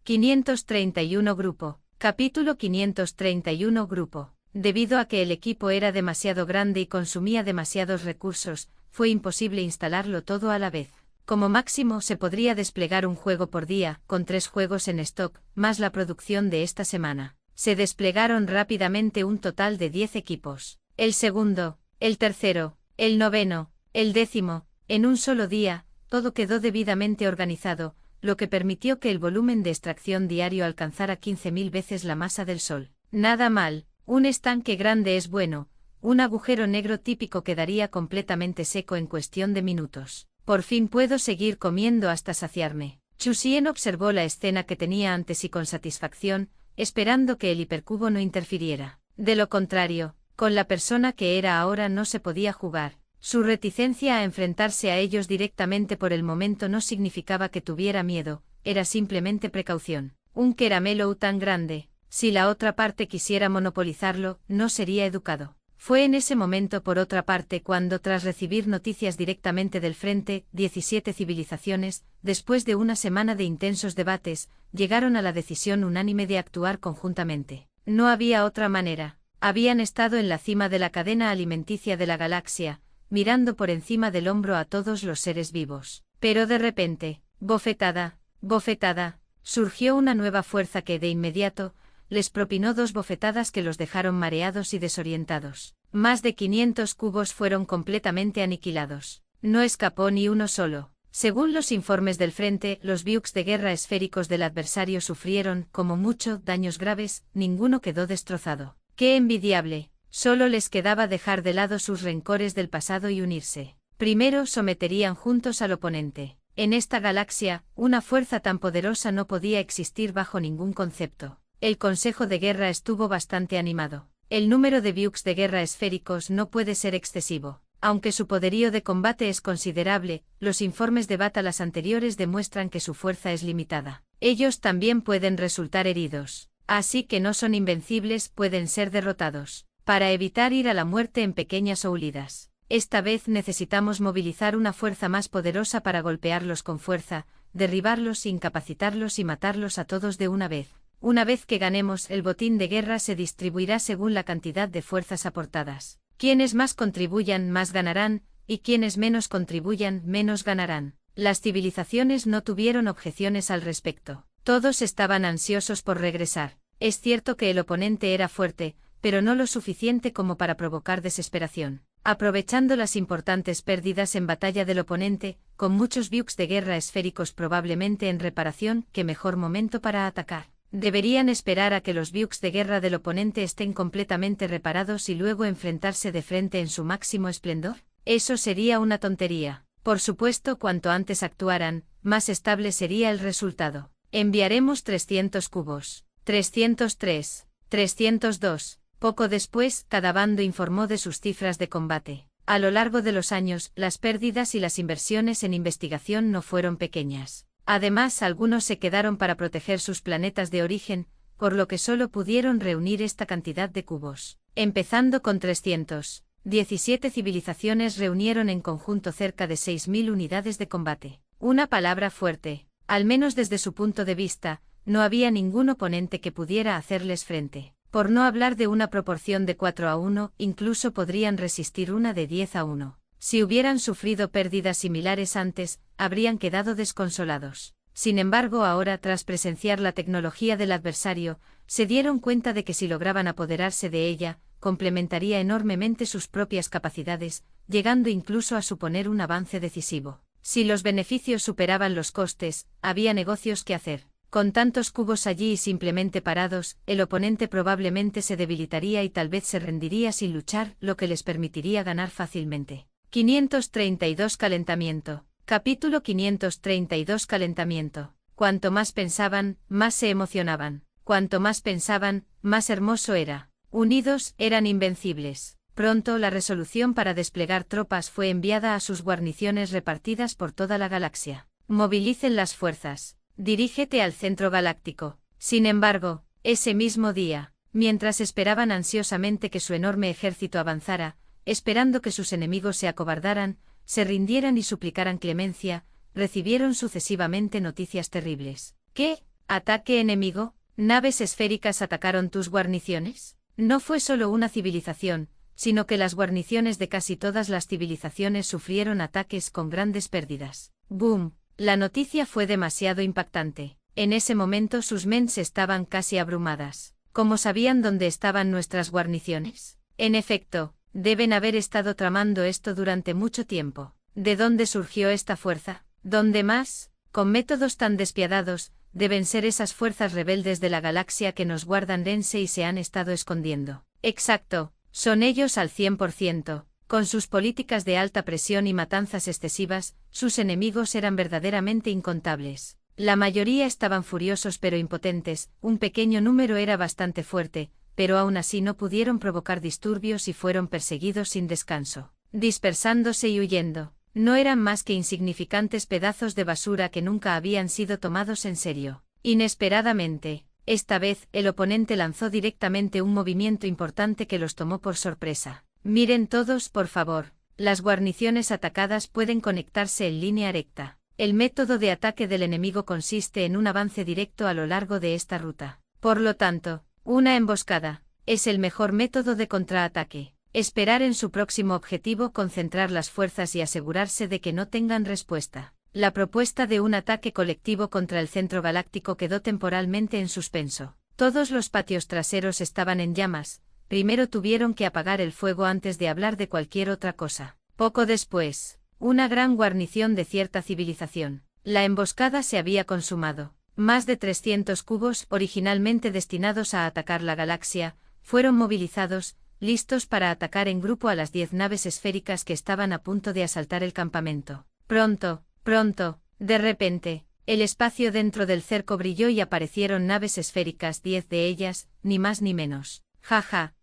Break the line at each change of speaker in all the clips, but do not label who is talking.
531 Grupo. Capítulo 531 Grupo. Debido a que el equipo era demasiado grande y consumía demasiados recursos, fue imposible instalarlo todo a la vez. Como máximo se podría desplegar un juego por día, con 3 juegos en stock, más la producción de esta semana. Se desplegaron rápidamente un total de 10 equipos. El segundo, el tercero, el noveno, el décimo, en un solo día, todo quedó debidamente organizado, lo que permitió que el volumen de extracción diario alcanzara 15.000 veces la masa del Sol. Nada mal, un estanque grande es bueno, un agujero negro típico quedaría completamente seco en cuestión de minutos. Por fin puedo seguir comiendo hasta saciarme. Chusien observó la escena que tenía antes y con satisfacción, esperando que el hipercubo no interfiriera. De lo contrario, con la persona que era ahora no se podía jugar. Su reticencia a enfrentarse a ellos directamente por el momento no significaba que tuviera miedo, era simplemente precaución. Un caramelo tan grande, si la otra parte quisiera monopolizarlo, no sería educado. Fue en ese momento por otra parte cuando tras recibir noticias directamente del frente, 17 civilizaciones, después de una semana de intensos debates, llegaron a la decisión unánime de actuar conjuntamente. No había otra manera. Habían estado en la cima de la cadena alimenticia de la galaxia, mirando por encima del hombro a todos los seres vivos. Pero de repente, bofetada, surgió una nueva fuerza que de inmediato, les propinó 2 bofetadas que los dejaron mareados y desorientados. Más de 500 cubos fueron completamente aniquilados. No escapó ni uno solo. Según los informes del frente, los buques de guerra esféricos del adversario sufrieron, como mucho, daños graves, ninguno quedó destrozado. ¡Qué envidiable! Solo les quedaba dejar de lado sus rencores del pasado y unirse. Primero someterían juntos al oponente. En esta galaxia, una fuerza tan poderosa no podía existir bajo ningún concepto. El Consejo de Guerra estuvo bastante animado. El número de buques de guerra esféricos no puede ser excesivo. Aunque su poderío de combate es considerable, los informes de batallas anteriores demuestran que su fuerza es limitada. Ellos también pueden resultar heridos. Así que no son invencibles, pueden ser derrotados. Para evitar ir a la muerte en pequeñas huidas. Esta vez necesitamos movilizar una fuerza más poderosa para golpearlos con fuerza, derribarlos, incapacitarlos y matarlos a todos de una vez. Una vez que ganemos, el botín de guerra se distribuirá según la cantidad de fuerzas aportadas. Quienes más contribuyan más ganarán, y quienes menos contribuyan menos ganarán. Las civilizaciones no tuvieron objeciones al respecto. Todos estaban ansiosos por regresar. Es cierto que el oponente era fuerte, pero no lo suficiente como para provocar desesperación. Aprovechando las importantes pérdidas en batalla del oponente, con muchos buques de guerra esféricos probablemente en reparación, qué mejor momento para atacar. ¿Deberían esperar a que los buques de guerra del oponente estén completamente reparados y luego enfrentarse de frente en su máximo esplendor? Eso sería una tontería. Por supuesto, cuanto antes actuaran, más estable sería el resultado. Enviaremos 300 cubos. 303. 302. Poco después, cada bando informó de sus cifras de combate. A lo largo de los años, las pérdidas y las inversiones en investigación no fueron pequeñas. Además, algunos se quedaron para proteger sus planetas de origen, por lo que solo pudieron reunir esta cantidad de cubos. Empezando con 300. 17 civilizaciones reunieron en conjunto cerca de 6.000 unidades de combate. Una palabra fuerte. Al menos desde su punto de vista, no había ningún oponente que pudiera hacerles frente. Por no hablar de una proporción de 4-1, incluso podrían resistir una de 10-1. Si hubieran sufrido pérdidas similares antes, habrían quedado desconsolados. Sin embargo, ahora, tras presenciar la tecnología del adversario, se dieron cuenta de que si lograban apoderarse de ella, complementaría enormemente sus propias capacidades, llegando incluso a suponer un avance decisivo. Si los beneficios superaban los costes, había negocios que hacer. Con tantos cubos allí y simplemente parados, el oponente probablemente se debilitaría y tal vez se rendiría sin luchar, lo que les permitiría ganar fácilmente. 532 Calentamiento. Capítulo 532 Calentamiento. Cuanto más pensaban, más se emocionaban. Cuanto más pensaban, más hermoso era. Unidos, eran invencibles. Pronto la resolución para desplegar tropas fue enviada a sus guarniciones repartidas por toda la galaxia. Movilicen las fuerzas. Dirígete al centro galáctico. Sin embargo, ese mismo día, mientras esperaban ansiosamente que su enorme ejército avanzara, esperando que sus enemigos se acobardaran, se rindieran y suplicaran clemencia, recibieron sucesivamente noticias terribles. ¿Qué? Ataque enemigo, naves esféricas atacaron tus guarniciones. No fue solo una civilización, sino que las guarniciones de casi todas las civilizaciones sufrieron ataques con grandes pérdidas. ¡Boom! La noticia fue demasiado impactante. En ese momento sus mentes estaban casi abrumadas. ¿Cómo sabían dónde estaban nuestras guarniciones? En efecto, deben haber estado tramando esto durante mucho tiempo. ¿De dónde surgió esta fuerza? ¿Dónde más? Con métodos tan despiadados, deben ser esas fuerzas rebeldes de la galaxia que nos guardan dense y se han estado escondiendo. Exacto, son ellos al 100%. Con sus políticas de alta presión y matanzas excesivas, sus enemigos eran verdaderamente incontables. La mayoría estaban furiosos pero impotentes, un pequeño número era bastante fuerte, pero aún así no pudieron provocar disturbios y fueron perseguidos sin descanso, dispersándose y huyendo. No eran más que insignificantes pedazos de basura que nunca habían sido tomados en serio. Inesperadamente, esta vez, el oponente lanzó directamente un movimiento importante que los tomó por sorpresa. Miren todos, por favor. Las guarniciones atacadas pueden conectarse en línea recta. El método de ataque del enemigo consiste en un avance directo a lo largo de esta ruta. Por lo tanto, una emboscada es el mejor método de contraataque. Esperar en su próximo objetivo, concentrar las fuerzas y asegurarse de que no tengan respuesta. La propuesta de un ataque colectivo contra el centro galáctico quedó temporalmente en suspenso. Todos los patios traseros estaban en llamas. Primero tuvieron que apagar el fuego antes de hablar de cualquier otra cosa. Poco después, una gran guarnición de cierta civilización. La emboscada se había consumado. Más de 300 cubos, originalmente destinados a atacar la galaxia, fueron movilizados, listos para atacar en grupo a las 10 naves esféricas que estaban a punto de asaltar el campamento. Pronto, de repente, el espacio dentro del cerco brilló y aparecieron naves esféricas, 10 de ellas, ni más ni menos. Jaja,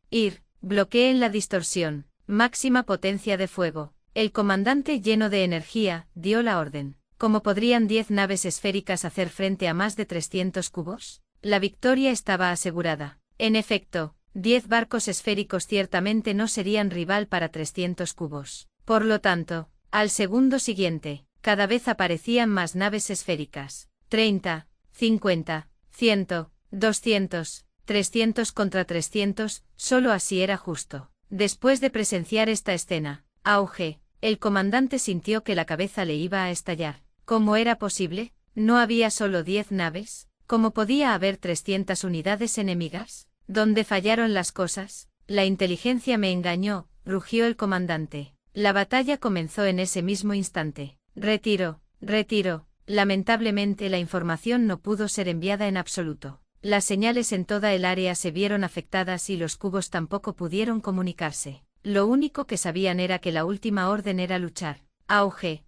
bloqueen la distorsión, máxima potencia de fuego. El comandante, lleno de energía, dio la orden. ¿Cómo podrían 10 naves esféricas hacer frente a más de 300 cubos? La victoria estaba asegurada. En efecto, 10 barcos esféricos ciertamente no serían rival para 300 cubos. Por lo tanto, al segundo siguiente, cada vez aparecían más naves esféricas. 30, 50, 100, 200, 300 contra 300, solo así era justo. Después de presenciar esta escena, auge, el comandante sintió que la cabeza le iba a estallar. ¿Cómo era posible? ¿No había solo 10 naves? ¿Cómo podía haber 300 unidades enemigas? ¿Dónde fallaron las cosas? La inteligencia me engañó, rugió el comandante. La batalla comenzó en ese mismo instante. Retiro. Lamentablemente la información no pudo ser enviada en absoluto. Las señales en toda el área se vieron afectadas y los cubos tampoco pudieron comunicarse. Lo único que sabían era que la última orden era luchar. Auge.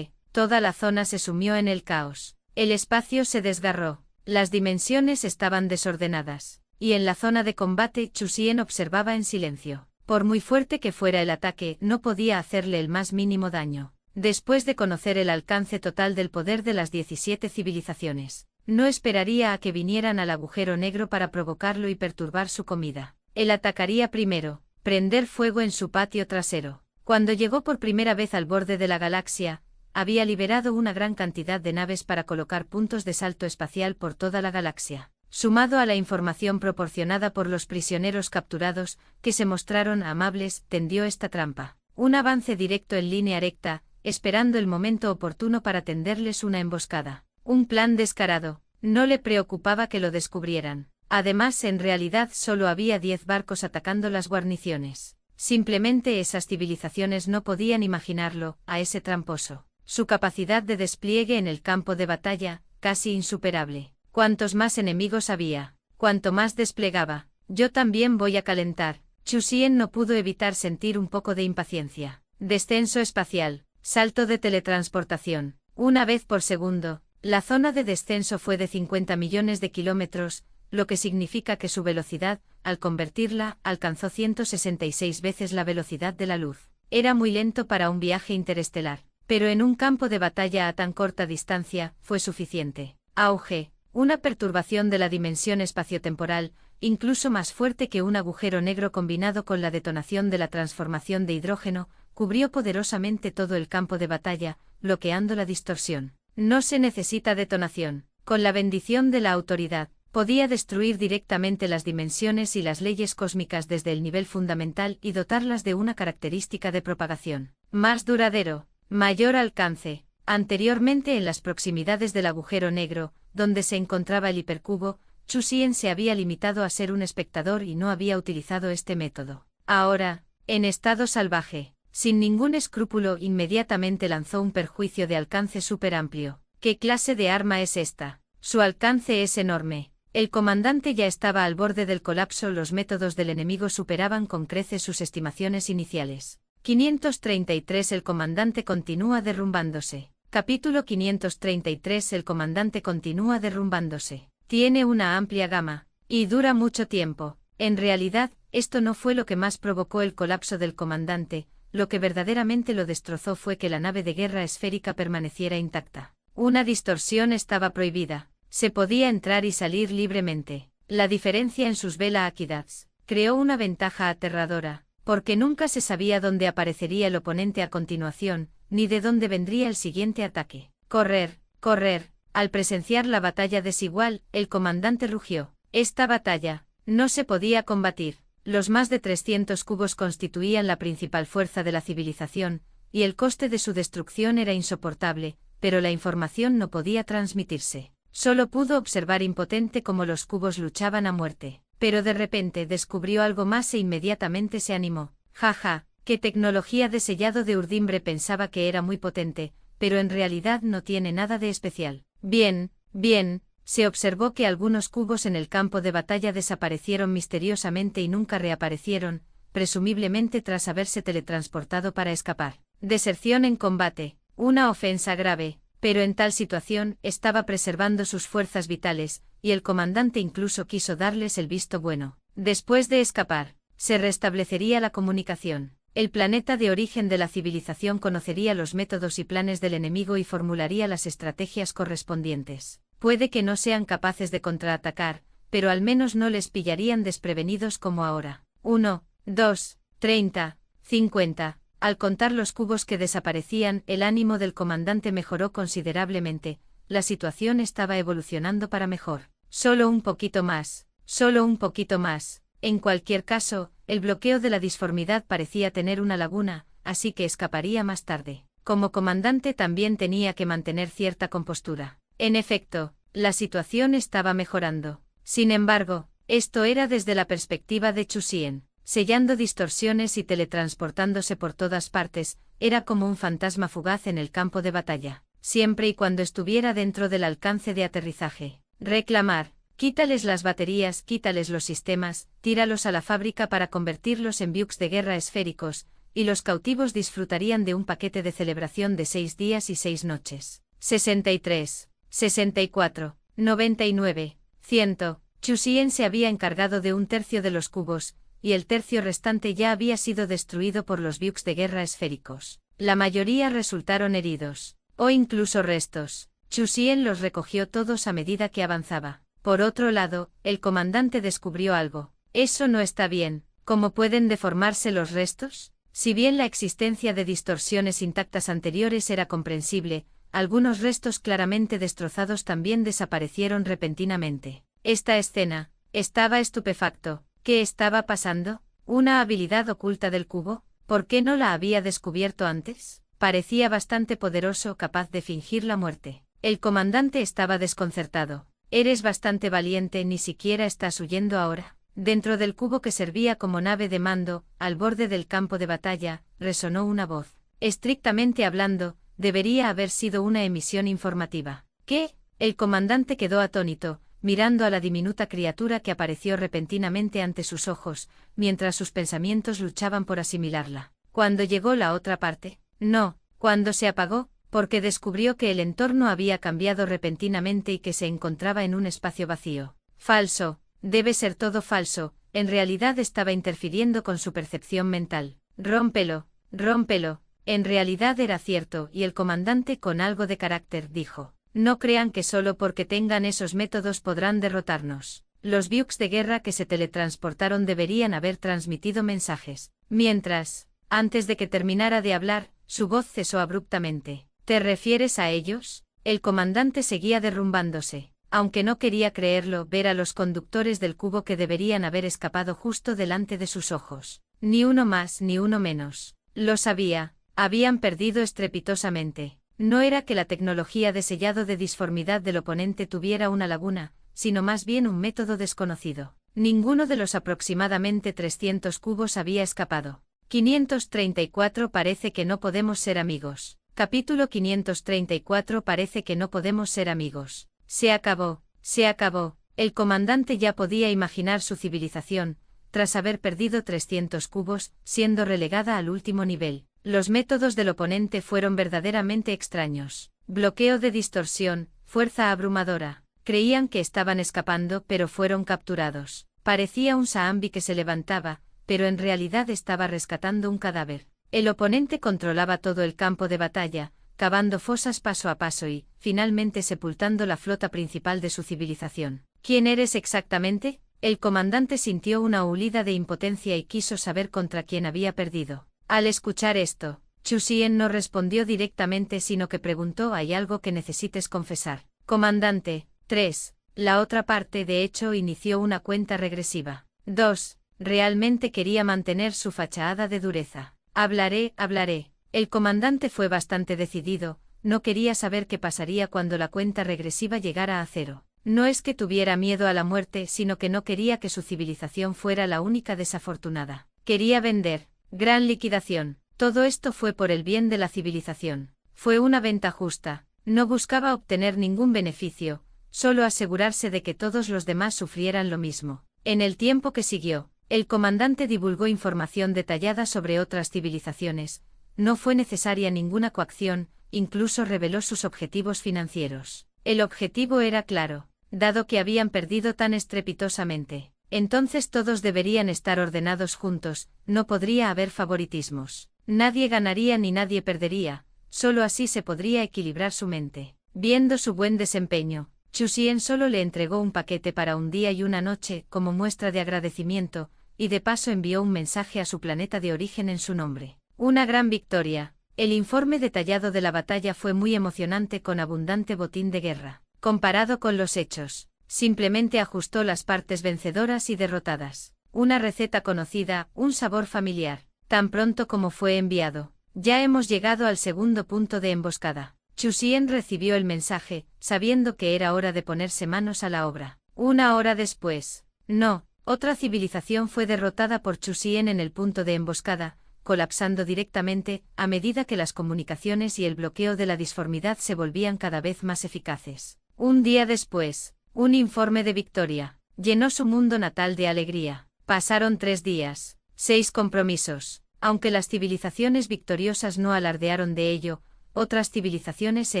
Toda la zona se sumió en el caos. El espacio se desgarró. Las dimensiones estaban desordenadas. Y en la zona de combate, Chusien observaba en silencio. Por muy fuerte que fuera el ataque, no podía hacerle el más mínimo daño. Después de conocer el alcance total del poder de las 17 civilizaciones, no esperaría a que vinieran al agujero negro para provocarlo y perturbar su comida. Él atacaría primero, prender fuego en su patio trasero. Cuando llegó por primera vez al borde de la galaxia, había liberado una gran cantidad de naves para colocar puntos de salto espacial por toda la galaxia. Sumado a la información proporcionada por los prisioneros capturados, que se mostraron amables, tendió esta trampa. Un avance directo en línea recta, esperando el momento oportuno para tenderles una emboscada. Un plan descarado. No le preocupaba que lo descubrieran. Además, en realidad solo había 10 barcos atacando las guarniciones. Simplemente esas civilizaciones no podían imaginarlo, a ese tramposo. Su capacidad de despliegue en el campo de batalla, casi insuperable. Cuantos más enemigos había, cuanto más desplegaba. Yo también voy a calentar. Chusien no pudo evitar sentir un poco de impaciencia. Descenso espacial, salto de teletransportación. Una vez por segundo, la zona de descenso fue de 50 millones de kilómetros, lo que significa que su velocidad, al convertirla, alcanzó 166 veces la velocidad de la luz. Era muy lento para un viaje interestelar, pero en un campo de batalla a tan corta distancia, fue suficiente. Auge. Una perturbación de la dimensión espaciotemporal, incluso más fuerte que un agujero negro combinado con la detonación de la transformación de hidrógeno, cubrió poderosamente todo el campo de batalla, bloqueando la distorsión. No se necesita detonación. Con la bendición de la autoridad, podía destruir directamente las dimensiones y las leyes cósmicas desde el nivel fundamental y dotarlas de una característica de propagación más duradero, mayor alcance. Anteriormente en las proximidades del agujero negro, donde se encontraba el hipercubo, Chu Xian se había limitado a ser un espectador y no había utilizado este método. Ahora, en estado salvaje, sin ningún escrúpulo, inmediatamente lanzó un perjuicio de alcance súper amplio. ¿Qué clase de arma es esta? Su alcance es enorme. El comandante ya estaba al borde del colapso. Los métodos del enemigo superaban con creces sus estimaciones iniciales. 533. El comandante continúa derrumbándose. Capítulo 533. El comandante continúa derrumbándose. Tiene una amplia gama, y dura mucho tiempo. En realidad, esto no fue lo que más provocó el colapso del comandante. Lo que verdaderamente lo destrozó fue que la nave de guerra esférica permaneciera intacta. Una distorsión estaba prohibida. Se podía entrar y salir libremente. La diferencia en sus Vela Aquidats creó una ventaja aterradora, porque nunca se sabía dónde aparecería el oponente a continuación, ni de dónde vendría el siguiente ataque. Correr, correr. Al presenciar la batalla desigual, el comandante rugió. Esta batalla no se podía combatir. Los más de 300 cubos constituían la principal fuerza de la civilización, y el coste de su destrucción era insoportable, pero la información no podía transmitirse. Solo pudo observar impotente cómo los cubos luchaban a muerte. Pero de repente descubrió algo más e inmediatamente se animó. Jaja, qué tecnología de sellado de urdimbre. Pensaba que era muy potente, pero en realidad no tiene nada de especial. Bien, bien. Se observó que algunos cubos en el campo de batalla desaparecieron misteriosamente y nunca reaparecieron, presumiblemente tras haberse teletransportado para escapar. Deserción en combate, una ofensa grave, pero en tal situación estaba preservando sus fuerzas vitales, y el comandante incluso quiso darles el visto bueno. Después de escapar, se restablecería la comunicación. El planeta de origen de la civilización conocería los métodos y planes del enemigo y formularía las estrategias correspondientes. Puede que no sean capaces de contraatacar, pero al menos no les pillarían desprevenidos como ahora. 1, 2, 30, 50. Al contar los cubos que desaparecían, el ánimo del comandante mejoró considerablemente. La situación estaba evolucionando para mejor. Solo un poquito más, solo un poquito más. En cualquier caso, el bloqueo de la disformidad parecía tener una laguna, así que escaparía más tarde. Como comandante también tenía que mantener cierta compostura. En efecto, la situación estaba mejorando. Sin embargo, esto era desde la perspectiva de Chu Xian. Sellando distorsiones y teletransportándose por todas partes, era como un fantasma fugaz en el campo de batalla, siempre y cuando estuviera dentro del alcance de aterrizaje. Reclamar, quítales las baterías, quítales los sistemas, tíralos a la fábrica para convertirlos en buques de guerra esféricos, y los cautivos disfrutarían de un paquete de celebración de 6 días y 6 noches. 63, 64, 99, 100. Chu Xian se había encargado de un tercio de los cubos, y el tercio restante ya había sido destruido por los buques de guerra esféricos. La mayoría resultaron heridos, o incluso restos. Chu Xian los recogió todos a medida que avanzaba. Por otro lado, el comandante descubrió algo. Eso no está bien. ¿Cómo pueden deformarse los restos? Si bien la existencia de distorsiones intactas anteriores era comprensible, algunos restos claramente destrozados también desaparecieron repentinamente. Esta escena, estaba estupefacto. ¿Qué estaba pasando? ¿Una habilidad oculta del cubo? ¿Por qué no la había descubierto antes? Parecía bastante poderoso, capaz de fingir la muerte. El comandante estaba desconcertado. Eres bastante valiente, ¿ni siquiera estás huyendo ahora? Dentro del cubo que servía como nave de mando, al borde del campo de batalla, resonó una voz. Estrictamente hablando, debería haber sido una emisión informativa. ¿Qué? El comandante quedó atónito, mirando a la diminuta criatura que apareció repentinamente ante sus ojos, mientras sus pensamientos luchaban por asimilarla. ¿Cuándo llegó la otra parte? No, cuando se apagó, porque descubrió que el entorno había cambiado repentinamente y que se encontraba en un espacio vacío. Falso, debe ser todo falso, en realidad estaba interfiriendo con su percepción mental. Rómpelo, rómpelo. En realidad era cierto, y el comandante con algo de carácter dijo. No crean que solo porque tengan esos métodos podrán derrotarnos. Los buques de guerra que se teletransportaron deberían haber transmitido mensajes. Mientras, antes de que terminara de hablar, su voz cesó abruptamente. ¿Te refieres a ellos? El comandante seguía derrumbándose. aunque no quería creerlo, ver a los conductores del cubo que deberían haber escapado justo delante de sus ojos. Ni uno más ni uno menos. Lo sabía, habían perdido estrepitosamente. No era que la tecnología de sellado de disformidad del oponente tuviera una laguna, sino más bien un método desconocido. Ninguno de los aproximadamente 300 cubos había escapado. 534 Parece que no podemos ser amigos. Capítulo 534 Parece que no podemos ser amigos. Se acabó, se acabó. El comandante ya podía imaginar su civilización, tras haber perdido 300 cubos, siendo relegada al último nivel. Los métodos del oponente fueron verdaderamente extraños. Bloqueo de distorsión, fuerza abrumadora. Creían que estaban escapando, pero fueron capturados. Parecía un Saambi que se levantaba, pero en realidad estaba rescatando un cadáver. El oponente controlaba todo el campo de batalla, cavando fosas paso a paso y, finalmente, sepultando la flota principal de su civilización. ¿Quién eres exactamente? El comandante sintió una hulida de impotencia y quiso saber contra quién había perdido. Al escuchar esto, Chu Xian no respondió directamente, sino que preguntó: ¿hay algo que necesites confesar? Comandante. 3. La otra parte, de hecho, inició una cuenta regresiva. 2. Realmente quería mantener su fachada de dureza. Hablaré. El comandante fue bastante decidido, no quería saber qué pasaría cuando la cuenta regresiva llegara a 0. No es que tuviera miedo a la muerte, sino que no quería que su civilización fuera la única desafortunada. Quería vender. Gran liquidación. Todo esto fue por el bien de la civilización. Fue una venta justa. No buscaba obtener ningún beneficio, solo asegurarse de que todos los demás sufrieran lo mismo. En el tiempo que siguió, el comandante divulgó información detallada sobre otras civilizaciones. No fue necesaria ninguna coacción, incluso reveló sus objetivos financieros. El objetivo era claro, dado que habían perdido tan estrepitosamente. Entonces todos deberían estar ordenados juntos, no podría haber favoritismos. Nadie ganaría ni nadie perdería, solo así se podría equilibrar su mente. Viendo su buen desempeño, Chu Xian solo le entregó un paquete para un día y una noche como muestra de agradecimiento, y de paso envió un mensaje a su planeta de origen en su nombre. Una gran victoria. El informe detallado de la batalla fue muy emocionante, con abundante botín de guerra. Comparado con los hechos, simplemente ajustó las partes vencedoras y derrotadas. Una receta conocida, un sabor familiar. Tan pronto como fue enviado, ya hemos llegado al segundo punto de emboscada. Chu Xian recibió el mensaje, sabiendo que era hora de ponerse manos a la obra. Una hora después. No, otra civilización fue derrotada por Chu Xian en el punto de emboscada, colapsando directamente, a medida que las comunicaciones y el bloqueo de la disformidad se volvían cada vez más eficaces. Un día después, un informe de victoria llenó su mundo natal de alegría. Pasaron 3 días, 6 compromisos. Aunque las civilizaciones victoriosas no alardearon de ello, otras civilizaciones se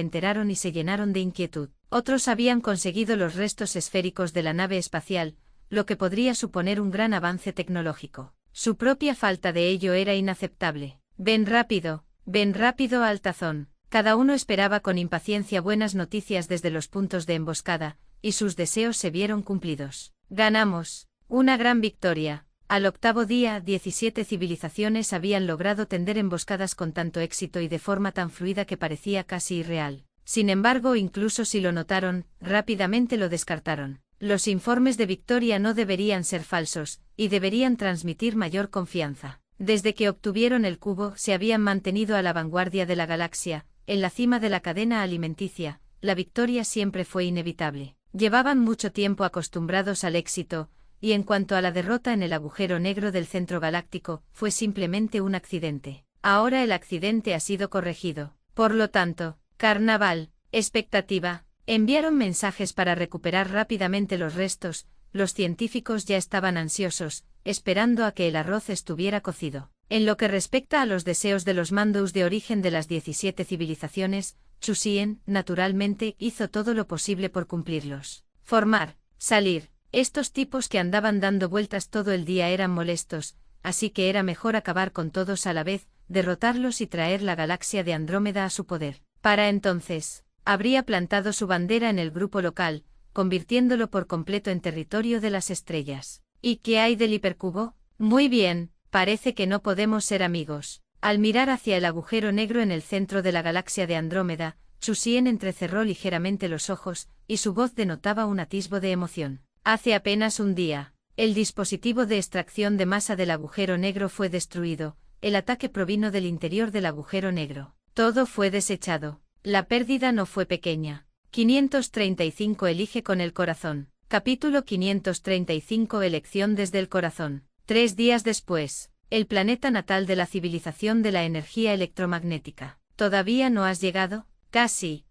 enteraron y se llenaron de inquietud. Otros habían conseguido los restos esféricos de la nave espacial, lo que podría suponer un gran avance tecnológico. Su propia falta de ello era inaceptable. Ven rápido, Altazón. Cada uno esperaba con impaciencia buenas noticias desde los puntos de emboscada, y sus deseos se vieron cumplidos. Ganamos. Una gran victoria. Al octavo día, 17 civilizaciones habían logrado tender emboscadas con tanto éxito y de forma tan fluida que parecía casi irreal. Sin embargo, incluso si lo notaron, rápidamente lo descartaron. Los informes de victoria no deberían ser falsos, y deberían transmitir mayor confianza. Desde que obtuvieron el cubo, se habían mantenido a la vanguardia de la galaxia, en la cima de la cadena alimenticia. La victoria siempre fue inevitable. Llevaban mucho tiempo acostumbrados al éxito, y en cuanto a la derrota en el agujero negro del centro galáctico, fue simplemente un accidente. Ahora el accidente ha sido corregido. Por lo tanto, carnaval, expectativa. Enviaron mensajes para recuperar rápidamente los restos. Los científicos ya estaban ansiosos, esperando a que el arroz estuviera cocido. En lo que respecta a los deseos de los Mandous de origen de las 17 civilizaciones, Chu Xian, naturalmente, hizo todo lo posible por cumplirlos. Formar, salir. Estos tipos que andaban dando vueltas todo el día eran molestos, así que era mejor acabar con todos a la vez, derrotarlos y traer la galaxia de Andrómeda a su poder. Para entonces, habría plantado su bandera en el grupo local, convirtiéndolo por completo en territorio de las estrellas. ¿Y qué hay del hipercubo? Muy bien, parece que no podemos ser amigos. Al mirar hacia el agujero negro en el centro de la galaxia de Andrómeda, Chu Xian entrecerró ligeramente los ojos, y su voz denotaba un atisbo de emoción. Hace apenas un día, el dispositivo de extracción de masa del agujero negro fue destruido, el ataque provino del interior del agujero negro. Todo fue desechado. La pérdida no fue pequeña. 535 Elige con el corazón. Capítulo 535 Elección desde el corazón. 3 días después, el planeta natal de la civilización de la energía electromagnética. ¿Todavía no has llegado? Casi.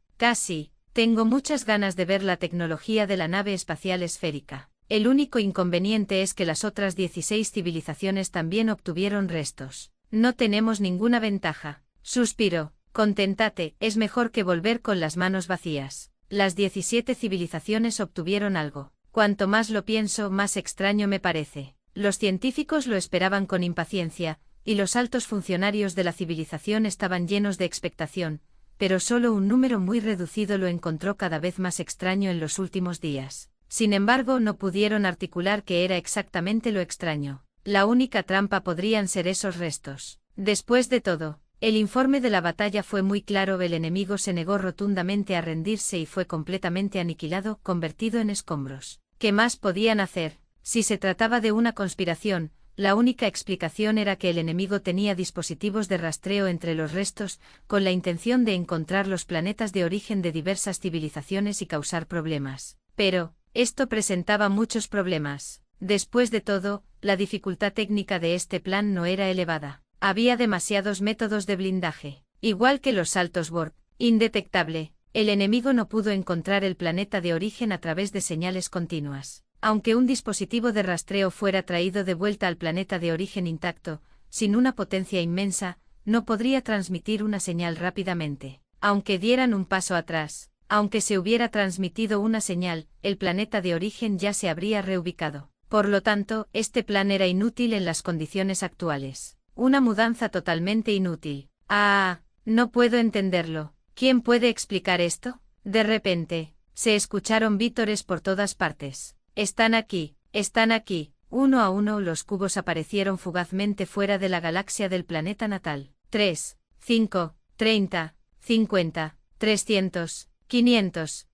Tengo muchas ganas de ver la tecnología de la nave espacial esférica. El único inconveniente es que las otras 16 civilizaciones también obtuvieron restos. No tenemos ninguna ventaja. Suspiró. Conténtate, es mejor que volver con las manos vacías. Las 17 civilizaciones obtuvieron algo. Cuanto más lo pienso, más extraño me parece. Los científicos lo esperaban con impaciencia, y los altos funcionarios de la civilización estaban llenos de expectación, pero solo un número muy reducido lo encontró cada vez más extraño en los últimos días. Sin embargo, no pudieron articular qué era exactamente lo extraño. La única trampa podrían ser esos restos. Después de todo, el informe de la batalla fue muy claro: el enemigo se negó rotundamente a rendirse y fue completamente aniquilado, convertido en escombros. ¿Qué más podían hacer? Si se trataba de una conspiración, la única explicación era que el enemigo tenía dispositivos de rastreo entre los restos, con la intención de encontrar los planetas de origen de diversas civilizaciones y causar problemas. Pero esto presentaba muchos problemas. Después de todo, la dificultad técnica de este plan no era elevada. Había demasiados métodos de blindaje. Igual que los saltos warp, indetectable, el enemigo no pudo encontrar el planeta de origen a través de señales continuas. Aunque un dispositivo de rastreo fuera traído de vuelta al planeta de origen intacto, sin una potencia inmensa, no podría transmitir una señal rápidamente. Aunque dieran un paso atrás, aunque se hubiera transmitido una señal, el planeta de origen ya se habría reubicado. Por lo tanto, este plan era inútil en las condiciones actuales. Una mudanza totalmente inútil. No puedo entenderlo. ¿Quién puede explicar esto? De repente, se escucharon vítores por todas partes. Están aquí. Uno a uno los cubos aparecieron fugazmente fuera de la galaxia del planeta natal. 3, 5, 30, 50, 300, 500.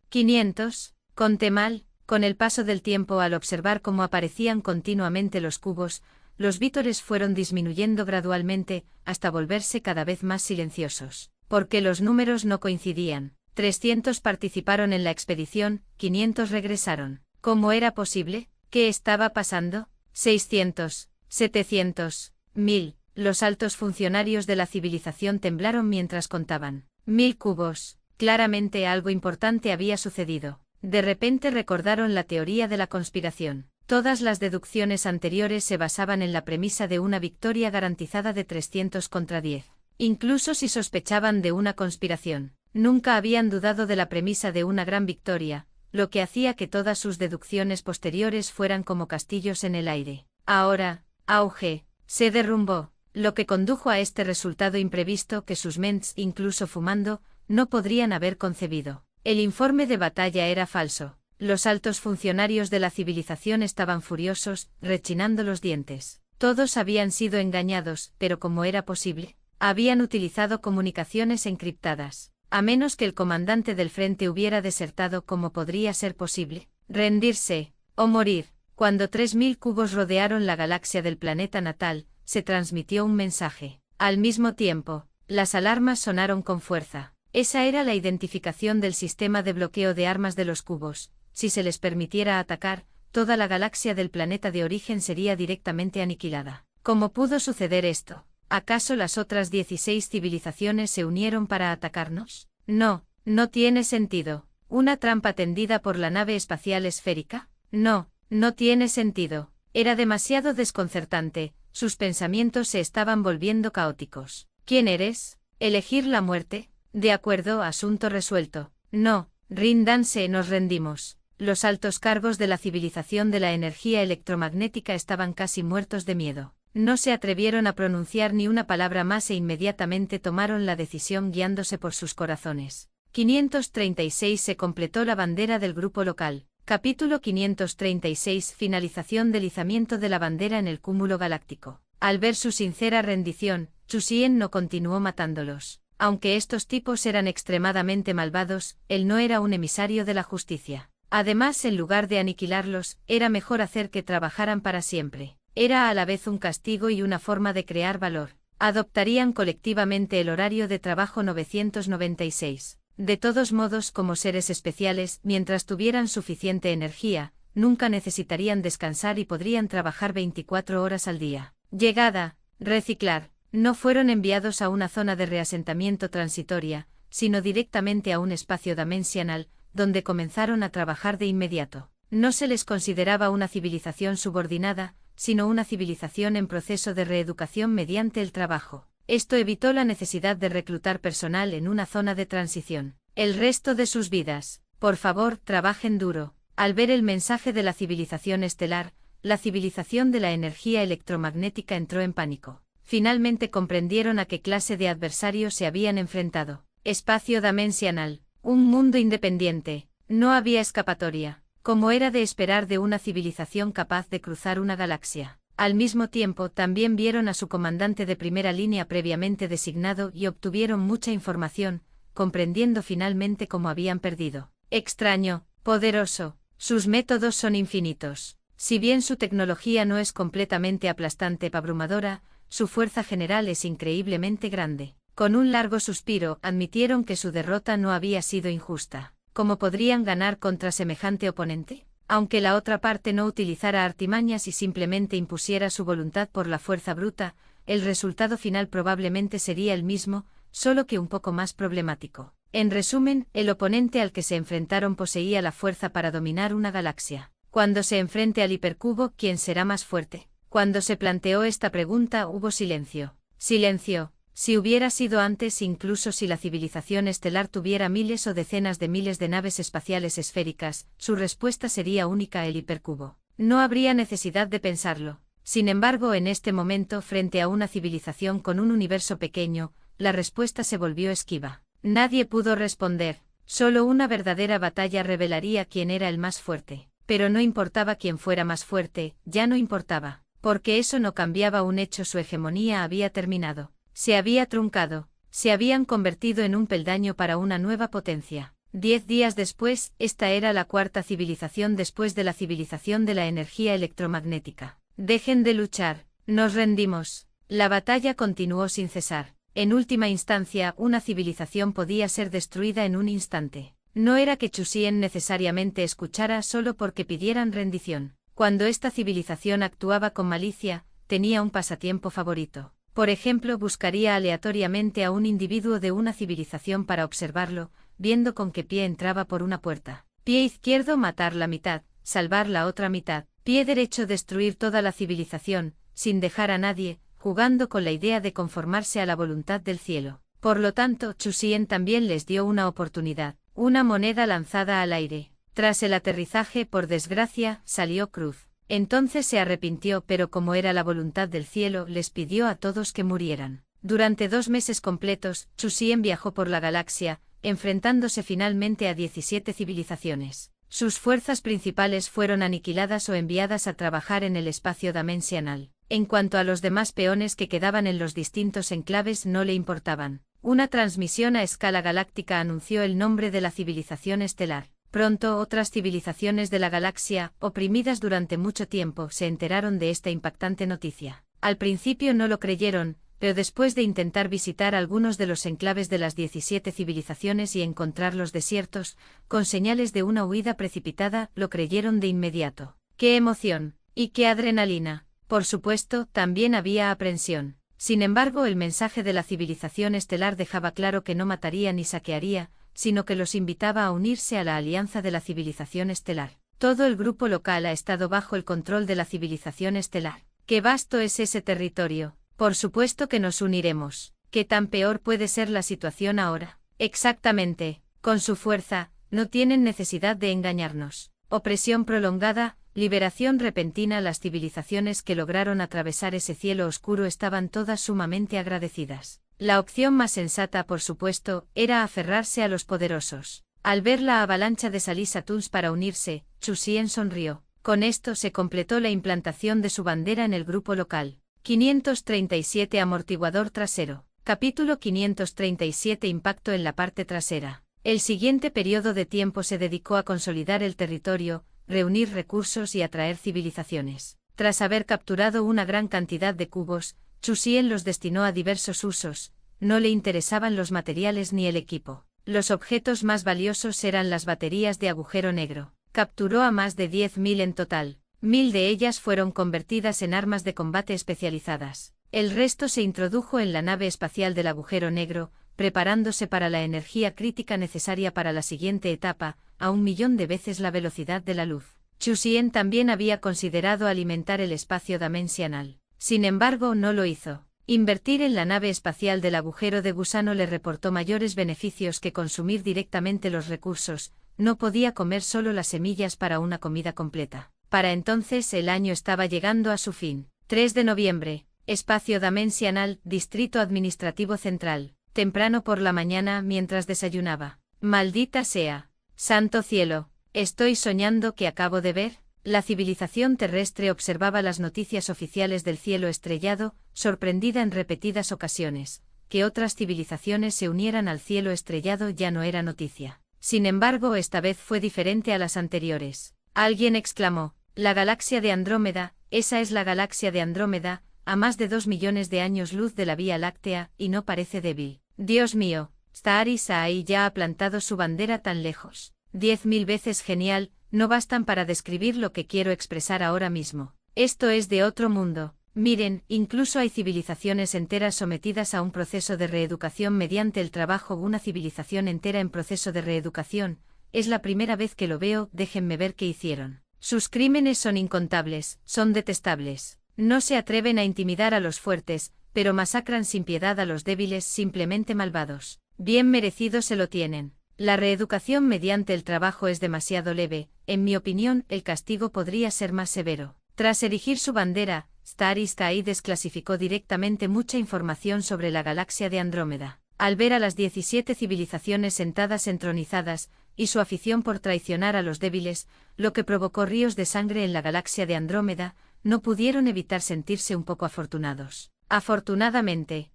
500. Conté mal. Con el paso del tiempo, al observar cómo aparecían continuamente los cubos, los vítores fueron disminuyendo gradualmente, hasta volverse cada vez más silenciosos. Porque los números no coincidían. 300 participaron en la expedición, 500 regresaron. ¿Cómo era posible? ¿Qué estaba pasando? 600, 700, 1000. Los altos funcionarios de la civilización temblaron mientras contaban. 1000 cubos. Claramente algo importante había sucedido. De repente recordaron la teoría de la conspiración. Todas las deducciones anteriores se basaban en la premisa de una victoria garantizada de 300 contra 10. Incluso si sospechaban de una conspiración, nunca habían dudado de la premisa de una gran victoria, lo que hacía que todas sus deducciones posteriores fueran como castillos en el aire. Ahora, auge, se derrumbó, lo que condujo a este resultado imprevisto que sus mentes, incluso fumando, no podrían haber concebido. El informe de batalla era falso. Los altos funcionarios de la civilización estaban furiosos, rechinando los dientes. Todos habían sido engañados, pero ¿cómo era posible? Habían utilizado comunicaciones encriptadas. A menos que el comandante del frente hubiera desertado, ¿cómo podría ser posible? Rendirse, o morir. Cuando 3000 cubos rodearon la galaxia del planeta natal, se transmitió un mensaje. Al mismo tiempo, las alarmas sonaron con fuerza. Esa era la identificación del sistema de bloqueo de armas de los cubos. Si se les permitiera atacar, toda la galaxia del planeta de origen sería directamente aniquilada. ¿Cómo pudo suceder esto? ¿Acaso las otras 16 civilizaciones se unieron para atacarnos? No, no tiene sentido. ¿Una trampa tendida por la nave espacial esférica? No, no tiene sentido. Era demasiado desconcertante, sus pensamientos se estaban volviendo caóticos. ¿Quién eres? ¿Elegir la muerte? De acuerdo, asunto resuelto. No, ríndanse, nos rendimos. Los altos cargos de la civilización de la energía electromagnética estaban casi muertos de miedo. No se atrevieron a pronunciar ni una palabra más e inmediatamente tomaron la decisión guiándose por sus corazones. 536 Se completó la bandera del grupo local. Capítulo 536 Finalización del izamiento de la bandera en el cúmulo galáctico. Al ver su sincera rendición, Chusien no continuó matándolos. Aunque estos tipos eran extremadamente malvados, él no era un emisario de la justicia. Además, en lugar de aniquilarlos, era mejor hacer que trabajaran para siempre. Era a la vez un castigo y una forma de crear valor. Adoptarían colectivamente el horario de trabajo 996. De todos modos, como seres especiales, mientras tuvieran suficiente energía, nunca necesitarían descansar y podrían trabajar 24 horas al día. Llegada, reciclar. No fueron enviados a una zona de reasentamiento transitoria, sino directamente a un espacio dimensional, donde comenzaron a trabajar de inmediato. No se les consideraba una civilización subordinada, sino una civilización en proceso de reeducación mediante el trabajo. Esto evitó la necesidad de reclutar personal en una zona de transición. El resto de sus vidas. Por favor, trabajen duro. Al ver el mensaje de la civilización estelar, la civilización de la energía electromagnética entró en pánico. Finalmente comprendieron a qué clase de adversarios se habían enfrentado. Espacio dimensional. Un mundo independiente. No había escapatoria, como era de esperar de una civilización capaz de cruzar una galaxia. Al mismo tiempo, también vieron a su comandante de primera línea previamente designado y obtuvieron mucha información, comprendiendo finalmente cómo habían perdido. Extraño, poderoso. Sus métodos son infinitos. Si bien su tecnología no es completamente aplastante, abrumadora, su fuerza general es increíblemente grande. Con un largo suspiro, admitieron que su derrota no había sido injusta. ¿Cómo podrían ganar contra semejante oponente? Aunque la otra parte no utilizara artimañas y simplemente impusiera su voluntad por la fuerza bruta, el resultado final probablemente sería el mismo, solo que un poco más problemático. En resumen, el oponente al que se enfrentaron poseía la fuerza para dominar una galaxia. Cuando se enfrente al hipercubo, ¿quién será más fuerte? Cuando se planteó esta pregunta hubo silencio. Silencio. Si hubiera sido antes, incluso si la civilización estelar tuviera miles o decenas de miles de naves espaciales esféricas, su respuesta sería única: el hipercubo. No habría necesidad de pensarlo. Sin embargo, en este momento, frente a una civilización con un universo pequeño, la respuesta se volvió esquiva. Nadie pudo responder. Solo una verdadera batalla revelaría quién era el más fuerte. Pero no importaba quién fuera más fuerte, ya no importaba. Porque eso no cambiaba un hecho: su hegemonía había terminado. Se había truncado. Se habían convertido en un peldaño para una nueva potencia. 10 días después, esta era la cuarta civilización después de la civilización de la energía electromagnética. Dejen de luchar. Nos rendimos. La batalla continuó sin cesar. En última instancia, una civilización podía ser destruida en un instante. No era que Chusien necesariamente escuchara solo porque pidieran rendición. Cuando esta civilización actuaba con malicia, tenía un pasatiempo favorito. Por ejemplo, buscaría aleatoriamente a un individuo de una civilización para observarlo, viendo con qué pie entraba por una puerta. Pie izquierdo: matar la mitad, salvar la otra mitad. Pie derecho: destruir toda la civilización, sin dejar a nadie, jugando con la idea de conformarse a la voluntad del cielo. Por lo tanto, Chusien también les dio una oportunidad, una moneda lanzada al aire. Tras el aterrizaje, por desgracia, salió cruz. Entonces se arrepintió, pero como era la voluntad del cielo, les pidió a todos que murieran. Durante 2 meses completos, Chusien viajó por la galaxia, enfrentándose finalmente a 17 civilizaciones. Sus fuerzas principales fueron aniquiladas o enviadas a trabajar en el espacio dimensional. En cuanto a los demás peones que quedaban en los distintos enclaves, no le importaban. Una transmisión a escala galáctica anunció el nombre de la civilización estelar. Pronto otras civilizaciones de la galaxia, oprimidas durante mucho tiempo, se enteraron de esta impactante noticia. Al principio no lo creyeron, pero después de intentar visitar algunos de los enclaves de las 17 civilizaciones y encontrarlos desiertos, con señales de una huida precipitada, lo creyeron de inmediato. ¡Qué emoción! ¡Y qué adrenalina! Por supuesto, también había aprensión. Sin embargo, el mensaje de la civilización estelar dejaba claro que no mataría ni saquearía, sino que los invitaba a unirse a la alianza de la civilización estelar. Todo el grupo local ha estado bajo el control de la civilización estelar. ¡Qué vasto es ese territorio! Por supuesto que nos uniremos. ¿Qué tan peor puede ser la situación ahora? Exactamente. Con su fuerza, no tienen necesidad de engañarnos. Opresión prolongada, liberación repentina. Las civilizaciones que lograron atravesar ese cielo oscuro estaban todas sumamente agradecidas. La opción más sensata, por supuesto, era aferrarse a los poderosos. Al ver la avalancha de Salisa Tuns para unirse, Chusien sonrió. Con esto se completó la implantación de su bandera en el grupo local. 537 Amortiguador trasero. Capítulo 537 Impacto en la parte trasera. El siguiente periodo de tiempo se dedicó a consolidar el territorio, reunir recursos y atraer civilizaciones. Tras haber capturado una gran cantidad de cubos, Chu Xian los destinó a diversos usos. No le interesaban los materiales ni el equipo. Los objetos más valiosos eran las baterías de agujero negro. Capturó a más de 10.000 en total. 1.000 de ellas fueron convertidas en armas de combate especializadas. El resto se introdujo en la nave espacial del agujero negro, preparándose para la energía crítica necesaria para la siguiente etapa, a 1.000.000 de veces la velocidad de la luz. Chu Xian también había considerado alimentar el espacio dimensional. Sin embargo, no lo hizo. Invertir en la nave espacial del agujero de gusano le reportó mayores beneficios que consumir directamente los recursos. No podía comer solo las semillas para una comida completa. Para entonces el año estaba llegando a su fin. 3 de noviembre. Espacio dimensional, Distrito Administrativo Central. Temprano por la mañana mientras desayunaba. Maldita sea. Santo cielo. ¿Estoy soñando que acabo de ver? La civilización terrestre observaba las noticias oficiales del cielo estrellado, sorprendida en repetidas ocasiones. Que otras civilizaciones se unieran al cielo estrellado ya no era noticia. Sin embargo, esta vez fue diferente a las anteriores. Alguien exclamó: la galaxia de Andrómeda, esa es la galaxia de Andrómeda, a más de 2 millones de años luz de la Vía Láctea, y no parece débil. Dios mío, Staaris Ai ya ha plantado su bandera tan lejos. 10.000 veces genial, no bastan para describir lo que quiero expresar ahora mismo. Esto es de otro mundo. Miren, incluso hay civilizaciones enteras sometidas a un proceso de reeducación mediante el trabajo. Una civilización entera en proceso de reeducación. Es la primera vez que lo veo, déjenme ver qué hicieron. Sus crímenes son incontables, son detestables. No se atreven a intimidar a los fuertes, pero masacran sin piedad a los débiles, simplemente malvados. Bien merecido se lo tienen. La reeducación mediante el trabajo es demasiado leve. En mi opinión, el castigo podría ser más severo. Tras erigir su bandera, Staaris Ai desclasificó directamente mucha información sobre la galaxia de Andrómeda. Al ver a las 17 civilizaciones sentadas entronizadas, y su afición por traicionar a los débiles, lo que provocó ríos de sangre en la galaxia de Andrómeda, no pudieron evitar sentirse un poco afortunados. Afortunadamente,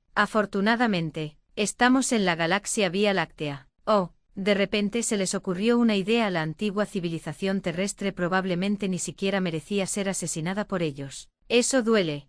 estamos en la galaxia Vía Láctea. Oh, de repente se les ocurrió una idea. La antigua civilización terrestre probablemente ni siquiera merecía ser asesinada por ellos. Eso duele.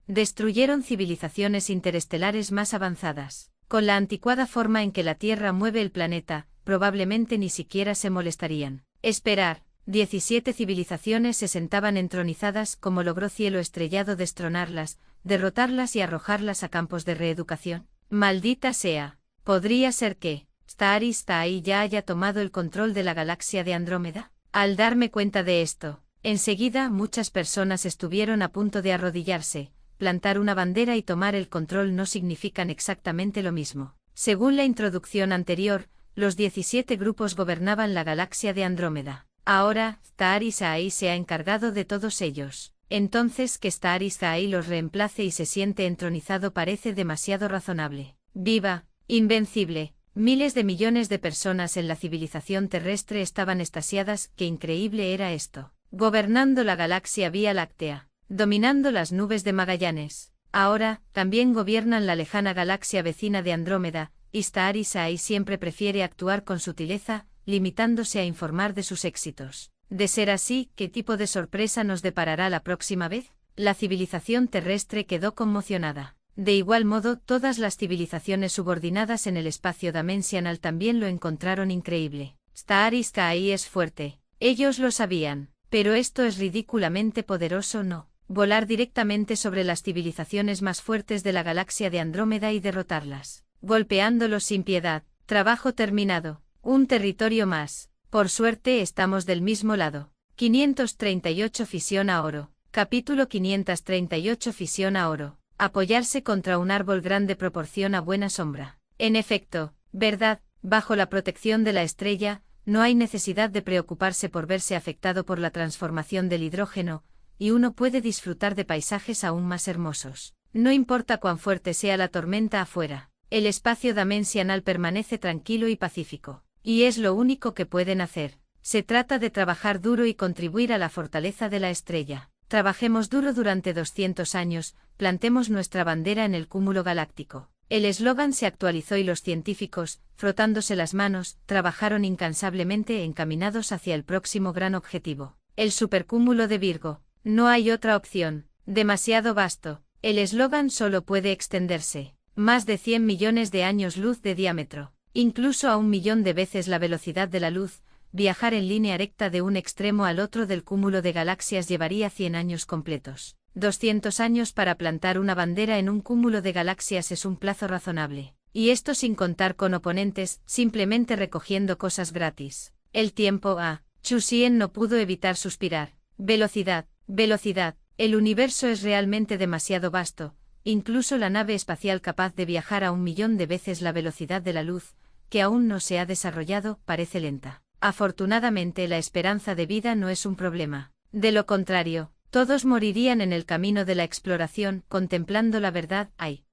Destruyeron civilizaciones interestelares más avanzadas. Con la anticuada forma en que la Tierra mueve el planeta, probablemente ni siquiera se molestarían. Esperar. 17 civilizaciones se sentaban entronizadas. ¿Cómo logró cielo estrellado destronarlas, derrotarlas y arrojarlas a campos de reeducación? Maldita sea. Podría ser que Staaris Ai ya haya tomado el control de la galaxia de Andrómeda. Al darme cuenta de esto, enseguida muchas personas estuvieron a punto de arrodillarse. Plantar una bandera y tomar el control no significan exactamente lo mismo. Según la introducción anterior, los 17 grupos gobernaban la galaxia de Andrómeda. Ahora, Staaris Ai se ha encargado de todos ellos. Entonces que Staaris Ai los reemplace y se siente entronizado parece demasiado razonable. Viva, invencible. Miles de millones de personas en la civilización terrestre estaban extasiadas. Qué increíble era esto. Gobernando la galaxia Vía Láctea. Dominando las nubes de Magallanes. Ahora, también gobiernan la lejana galaxia vecina de Andrómeda, y Staaris Ai siempre prefiere actuar con sutileza, limitándose a informar de sus éxitos. De ser así, ¿qué tipo de sorpresa nos deparará la próxima vez? La civilización terrestre quedó conmocionada. De igual modo, todas las civilizaciones subordinadas en el espacio dimensional también lo encontraron increíble. Staaris Ai es fuerte. Ellos lo sabían. Pero esto es ridículamente poderoso, ¿no? Volar directamente sobre las civilizaciones más fuertes de la galaxia de Andrómeda y derrotarlas. Golpeándolos sin piedad. Trabajo terminado. Un territorio más. Por suerte estamos del mismo lado. 538 Fisión a oro. Capítulo 538 Fisión a oro. Apoyarse contra un árbol grande proporciona buena sombra. En efecto, ¿verdad? Bajo la protección de la estrella, no hay necesidad de preocuparse por verse afectado por la transformación del hidrógeno, y uno puede disfrutar de paisajes aún más hermosos. No importa cuán fuerte sea la tormenta afuera, el espacio dimensional permanece tranquilo y pacífico. Y es lo único que pueden hacer. Se trata de trabajar duro y contribuir a la fortaleza de la estrella. Trabajemos duro durante 200 años, plantemos nuestra bandera en el cúmulo galáctico. El eslogan se actualizó y los científicos, frotándose las manos, trabajaron incansablemente encaminados hacia el próximo gran objetivo. El supercúmulo de Virgo. No hay otra opción. Demasiado vasto. El eslogan solo puede extenderse. Más de 100 millones de años luz de diámetro. Incluso a 1 millón de veces la velocidad de la luz. Viajar en línea recta de un extremo al otro del cúmulo de galaxias llevaría 100 años completos. 200 años para plantar una bandera en un cúmulo de galaxias es un plazo razonable. Y esto sin contar con oponentes, simplemente recogiendo cosas gratis. El tiempo Chu Xian no pudo evitar suspirar. Velocidad, velocidad. El universo es realmente demasiado vasto. Incluso la nave espacial capaz de viajar a 1 millón de veces la velocidad de la luz, que aún no se ha desarrollado, parece lenta. Afortunadamente la esperanza de vida no es un problema. De lo contrario, todos morirían en el camino de la exploración, contemplando la verdad.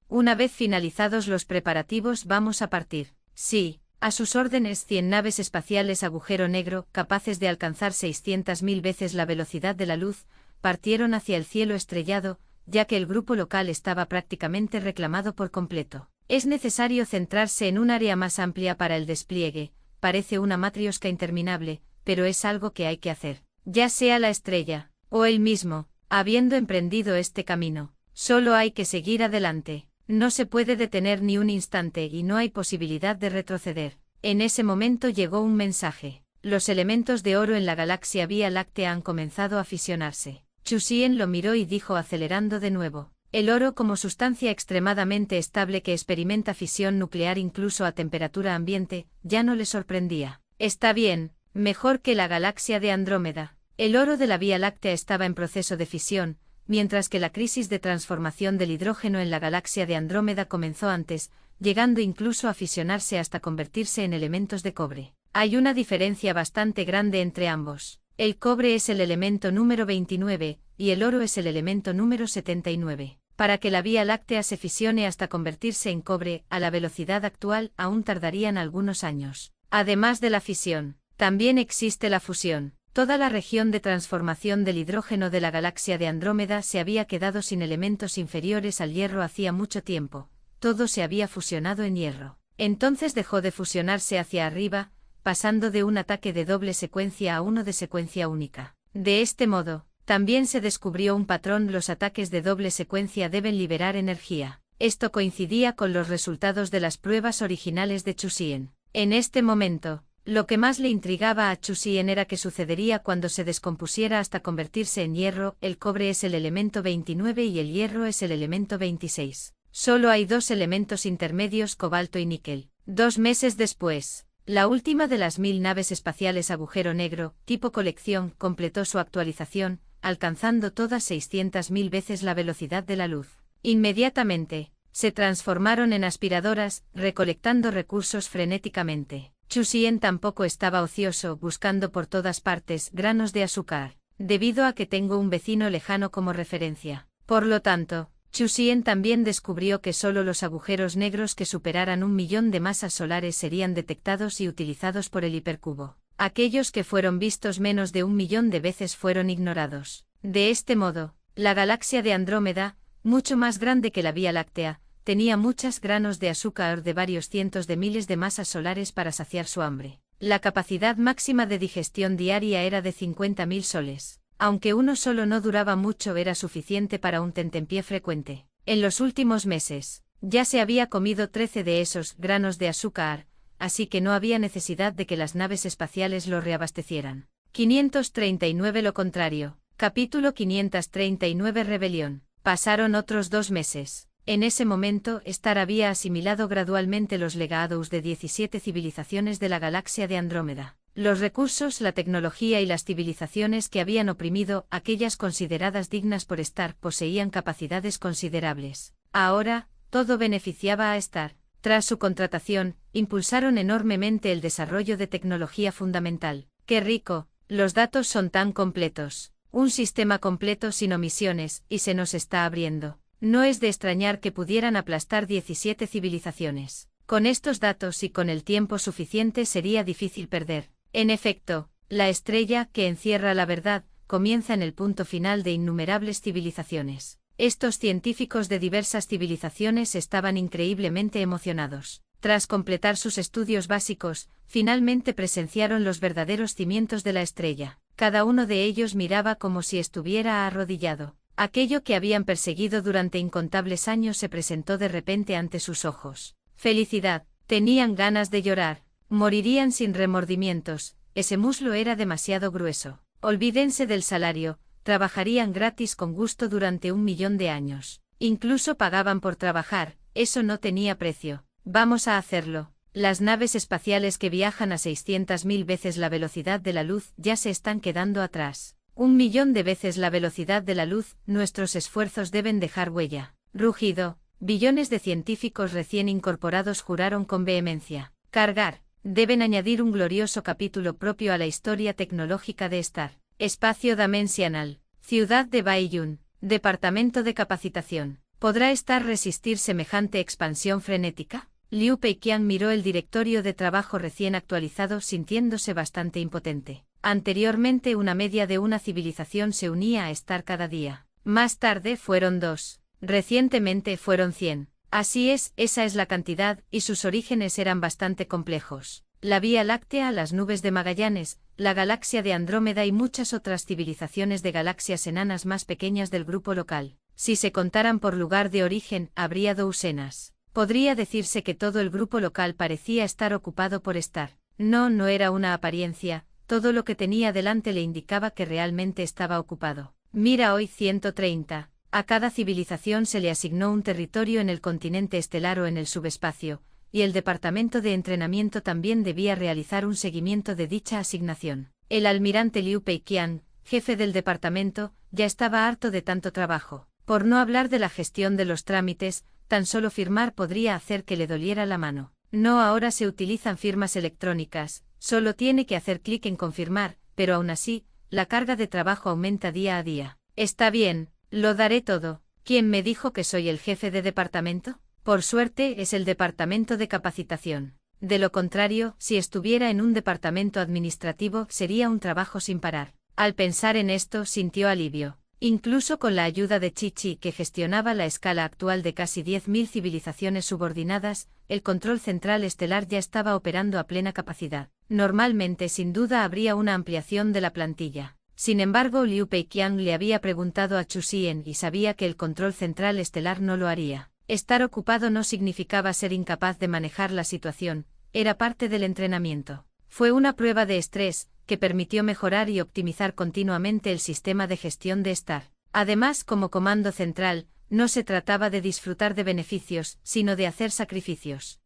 Una vez finalizados los preparativos vamos a partir. Sí, a sus órdenes 100 naves espaciales agujero negro, capaces de alcanzar 600.000 veces la velocidad de la luz, partieron hacia el cielo estrellado, ya que el grupo local estaba prácticamente reclamado por completo. Es necesario centrarse en un área más amplia para el despliegue. Parece una matriosca interminable, pero es algo que hay que hacer. Ya sea la estrella, o él mismo, habiendo emprendido este camino, solo hay que seguir adelante. No se puede detener ni un instante y no hay posibilidad de retroceder. En ese momento llegó un mensaje. Los elementos de oro en la galaxia Vía Láctea han comenzado a fisionarse. Chu Xian lo miró y dijo acelerando de nuevo. El oro como sustancia extremadamente estable que experimenta fisión nuclear incluso a temperatura ambiente, ya no le sorprendía. Está bien, mejor que la galaxia de Andrómeda. El oro de la Vía Láctea estaba en proceso de fisión, mientras que la crisis de transformación del hidrógeno en la galaxia de Andrómeda comenzó antes, llegando incluso a fisionarse hasta convertirse en elementos de cobre. Hay una diferencia bastante grande entre ambos. El cobre es el elemento número 29, y el oro es el elemento número 79. Para que la Vía Láctea se fisione hasta convertirse en cobre, a la velocidad actual, aún tardarían algunos años. Además de la fisión, también existe la fusión. Toda la región de transformación del hidrógeno de la galaxia de Andrómeda se había quedado sin elementos inferiores al hierro hacía mucho tiempo. Todo se había fusionado en hierro. Entonces dejó de fusionarse hacia arriba, pasando de un ataque de doble secuencia a uno de secuencia única. De este modo, también se descubrió un patrón: los ataques de doble secuencia deben liberar energía. Esto coincidía con los resultados de las pruebas originales de Chu Xian. En este momento, lo que más le intrigaba a Chu Xian era qué sucedería cuando se descompusiera hasta convertirse en hierro. El cobre es el elemento 29 y el hierro es el elemento 26. Solo hay dos elementos intermedios: cobalto y níquel. 2 meses después, la última de las 1000 naves espaciales agujero negro, tipo colección, completó su actualización, alcanzando todas 600.000 veces la velocidad de la luz. Inmediatamente, se transformaron en aspiradoras, recolectando recursos frenéticamente. Chu Xian tampoco estaba ocioso, buscando por todas partes granos de azúcar, debido a que tengo un vecino lejano como referencia. Por lo tanto, Chu Xian también descubrió que solo los agujeros negros que superaran 1 millón de masas solares serían detectados y utilizados por el hipercubo. Aquellos que fueron vistos menos de 1 millón de veces fueron ignorados. De este modo, la galaxia de Andrómeda, mucho más grande que la Vía Láctea, tenía muchos granos de azúcar de varios cientos de miles de masas solares para saciar su hambre. La capacidad máxima de digestión diaria era de 50.000 soles. Aunque uno solo no duraba mucho, era suficiente para un tentempié frecuente. En los últimos meses, ya se había comido 13 de esos granos de azúcar, así que no había necesidad de que las naves espaciales lo reabastecieran. 539 Lo contrario. Capítulo 539 Rebelión. Pasaron otros 2 meses. En ese momento, Star había asimilado gradualmente los legados de 17 civilizaciones de la galaxia de Andrómeda. Los recursos, la tecnología y las civilizaciones que habían oprimido, aquellas consideradas dignas por Star, poseían capacidades considerables. Ahora, todo beneficiaba a Star. Tras su contratación, impulsaron enormemente el desarrollo de tecnología fundamental. ¡Qué rico! Los datos son tan completos. Un sistema completo sin omisiones, y se nos está abriendo. No es de extrañar que pudieran aplastar 17 civilizaciones. Con estos datos y con el tiempo suficiente sería difícil perder. En efecto, la estrella, que encierra la verdad, comienza en el punto final de innumerables civilizaciones. Estos científicos de diversas civilizaciones estaban increíblemente emocionados. Tras completar sus estudios básicos, finalmente presenciaron los verdaderos cimientos de la estrella. Cada uno de ellos miraba como si estuviera arrodillado. Aquello que habían perseguido durante incontables años se presentó de repente ante sus ojos. Felicidad. Tenían ganas de llorar. Morirían sin remordimientos. Ese muslo era demasiado grueso. Olvídense del salario. Trabajarían gratis con gusto durante 1.000.000 de años. Incluso pagaban por trabajar. Eso no tenía precio. Vamos a hacerlo. Las naves espaciales que viajan a 600.000 veces la velocidad de la luz ya se están quedando atrás. 1.000.000 de veces la velocidad de la luz, nuestros esfuerzos deben dejar huella. Rugido. Billones de científicos recién incorporados juraron con vehemencia. Cargar. Deben añadir un glorioso capítulo propio a la historia tecnológica de Star. Espacio Dimensional. Ciudad de Baiyun. Departamento de Capacitación. ¿Podrá Star resistir semejante expansión frenética? Liu Peiqian miró el directorio de trabajo recién actualizado sintiéndose bastante impotente. Anteriormente una media de una civilización se unía a Star cada día. Más tarde fueron 2. Recientemente fueron 100. Así es, esa es la cantidad, y sus orígenes eran bastante complejos. La Vía Láctea, las nubes de Magallanes, la galaxia de Andrómeda y muchas otras civilizaciones de galaxias enanas más pequeñas del grupo local. Si se contaran por lugar de origen, habría doucenas. Podría decirse que todo el grupo local parecía estar ocupado por Star. No era una apariencia, todo lo que tenía delante le indicaba que realmente estaba ocupado. Mira hoy 130. A cada civilización se le asignó un territorio en el continente estelar o en el subespacio, y el departamento de entrenamiento también debía realizar un seguimiento de dicha asignación. El almirante Liu Peiqian, jefe del departamento, ya estaba harto de tanto trabajo. Por no hablar de la gestión de los trámites, tan solo firmar podría hacer que le doliera la mano. No, ahora se utilizan firmas electrónicas, solo tiene que hacer clic en confirmar, pero aún así, la carga de trabajo aumenta día a día. Está bien, lo daré todo. ¿Quién me dijo que soy el jefe de departamento? Por suerte es el departamento de capacitación. De lo contrario, si estuviera en un departamento administrativo sería un trabajo sin parar. Al pensar en esto sintió alivio. Incluso con la ayuda de Chichi, que gestionaba la escala actual de casi 10.000 civilizaciones subordinadas, el control central estelar ya estaba operando a plena capacidad. Normalmente sin duda habría una ampliación de la plantilla. Sin embargo, Liu Peiqian le había preguntado a Chu Xian y sabía que el control central estelar no lo haría. Estar ocupado no significaba ser incapaz de manejar la situación, era parte del entrenamiento. Fue una prueba de estrés, que permitió mejorar y optimizar continuamente el sistema de gestión de Star. Además, como comando central, no se trataba de disfrutar de beneficios, sino de hacer sacrificios.